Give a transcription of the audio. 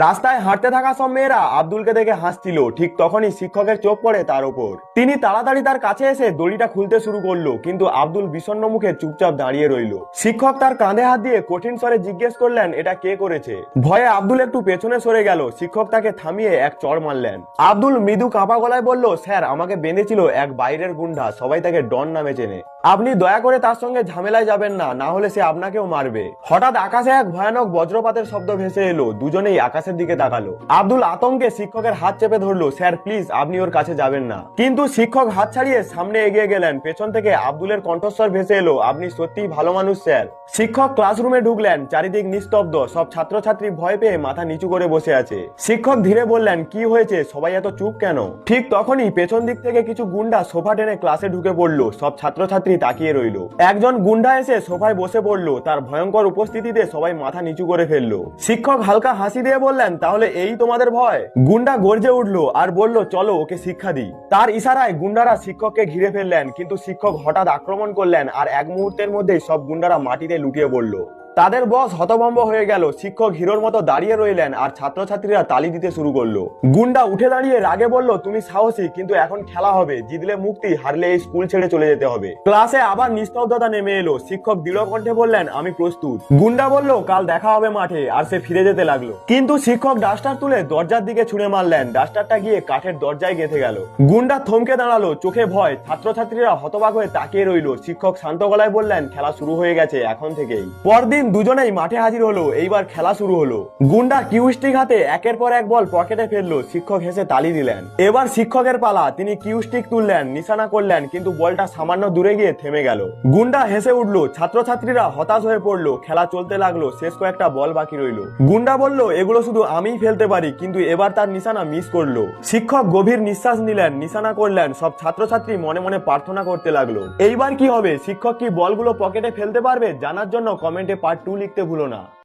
রাস্তায় হাঁটতে থাকা সব মেয়েরা আব্দুলকে দেখে হাসছিল। ঠিক তখনই শিক্ষকের চোখ পড়ে তার উপর। তিনি তাড়াতাড়ি তার কাছে এসে দড়িটা খুলতে শুরু করলো, কিন্তু আব্দুল বিষণ্ণ মুখে চুপচাপ দাঁড়িয়ে রইল। শিক্ষক তার কাঁধে হাত দিয়ে কঠিন স্বরে জিজ্ঞেস করলেন, এটা কে করেছে? ভয়ে আব্দুল একটু পেছনে সরে গেল। শিক্ষক তাকে থামিয়ে এক চড় মারলেন। আব্দুল মৃদু কাঁপা গলায় বলল, স্যার, আমাকে বেঁধেছিল এক বাইরের গুন্ডা, সবাই তাকে ডন নামে চেনে। আপনি দয়া করে তার সঙ্গে ঝামেলায় যাবেন না, না হলে সে আপনাকেও মারবে। হঠাৎ আকাশে এক ভয়ানক বজ্রপাতের শব্দ ভেসে এলো। দুজনেই আকাশের দিকে তাকালো। আব্দুল আতঙ্কে শিক্ষকের হাত চেপে ধরলো। স্যার, প্লিজ, আপনি ওর কাছে যাবেন না। কিন্তু শিক্ষক হাত ছাড়িয়ে সামনে এগিয়ে গেলেন। পেছন থেকে আব্দুলের কণ্ঠস্বর ভেসে এলো, আপনি সত্যিই ভালো মানুষ স্যার। শিক্ষক ক্লাসরুমে ঢুকলেন। চারিদিক নিস্তব্ধ। সব ছাত্রছাত্রী ভয় পেয়ে মাথা নিচু করে বসে আছে। শিক্ষক ধীরে বললেন, কি হয়েছে? সবাই এত চুপ কেন? ঠিক তখনই পেছন দিক থেকে কিছু গুন্ডা সোফা টেনে ক্লাসে ঢুকে পড়লো। সব ছাত্রছাত্রী তাকিয়ে রইল। একজন গুন্ডা এসে সোফায় বসে পড়লো। তার ভয়ঙ্কর উপস্থিতিতে সবাই মাথা নিচু করে ফেললো। শিক্ষক হালকা হাসি দিয়ে বললেন, তাহলে এই তোমাদের ভয়? গুন্ডা গর্জে উঠলো আর বলল, চলো ওকে শিক্ষা দিই। তার ইশারায় গুন্ডারা শিক্ষককে ঘিরে ফেললেন, কিন্তু শিক্ষক হঠাৎ আক্রমণ করলেন আর এক মুহূর্তের মধ্যেই সব গুন্ডারা মাটিতে লুটিয়ে পড়লো। তাদের বস হতভম্ব হয়ে গেল। শিক্ষক হিরোর মতো দাঁড়িয়ে রইলেন আর ছাত্রছাত্রীরা তালি দিতে শুরু করলো। গুন্ডা উঠে দাঁড়িয়ে রাগে বলল, তুমি সাহসী, কিন্তু এখন খেলা হবে। জিতলে মুক্তি, হারলে এই স্কুল ছেড়ে চলে যেতে হবে। ক্লাসে আবার নিস্তব্ধতা নেমে এলো। শিক্ষক দৃঢ় কণ্ঠে বললেন, আমি প্রস্তুত। গুন্ডা বলল, কাল দেখা হবে মাঠে। আর সে ফিরে যেতে লাগলো। কিন্তু শিক্ষক ডাস্টার তুলে দরজার দিকে ছুঁড়ে মারলেন। ডাস্টারটা গিয়ে কাঠের দরজায় গেঁথে গেল। গুন্ডা থমকে দাঁড়ালো, চোখে ভয়। ছাত্রছাত্রীরা হতবাক হয়ে তাকিয়ে রইল। শিক্ষক শান্ত গলায় বললেন, খেলা শুরু হয়ে গেছে এখন থেকেই। পরদিন দুজনেই মাঠে হাজির হলো। এইবার খেলা শুরু হলো। গুন্ডা কিউস্টিক হাতে একের পর এক বল পকেটে ফেললো। শিক্ষক হেসে তালি দিলেন। এবার শিক্ষকের পালা। তিনি কিউস্টিক তুললেন, নিশানা করলেন, কিন্তু বলটা সামান্য দূরে গিয়ে থেমে গেল। গুন্ডা হেসে উঠলো। ছাত্রছাত্রীরা হতাশ হয়ে পড়লো। খেলা চলতে লাগলো। শেষ কয়েকটা বল বাকি রইলো। গুন্ডা বলল, এগুলো শুধু আমিই ফেলতে পারি, কিন্তু এবার তার নিশানা মিস করলো। শিক্ষক গভীর নিঃশ্বাস নিলেন, নিশানা করলেন। সব ছাত্রছাত্রী মনে মনে প্রার্থনা করতে লাগলো। এইবার কি হবে? শিক্ষক কি বলগুলো পকেটে ফেলতে পারবে? জানার জন্য কমেন্টে পার্ট 2 লিখতে ভুলো না।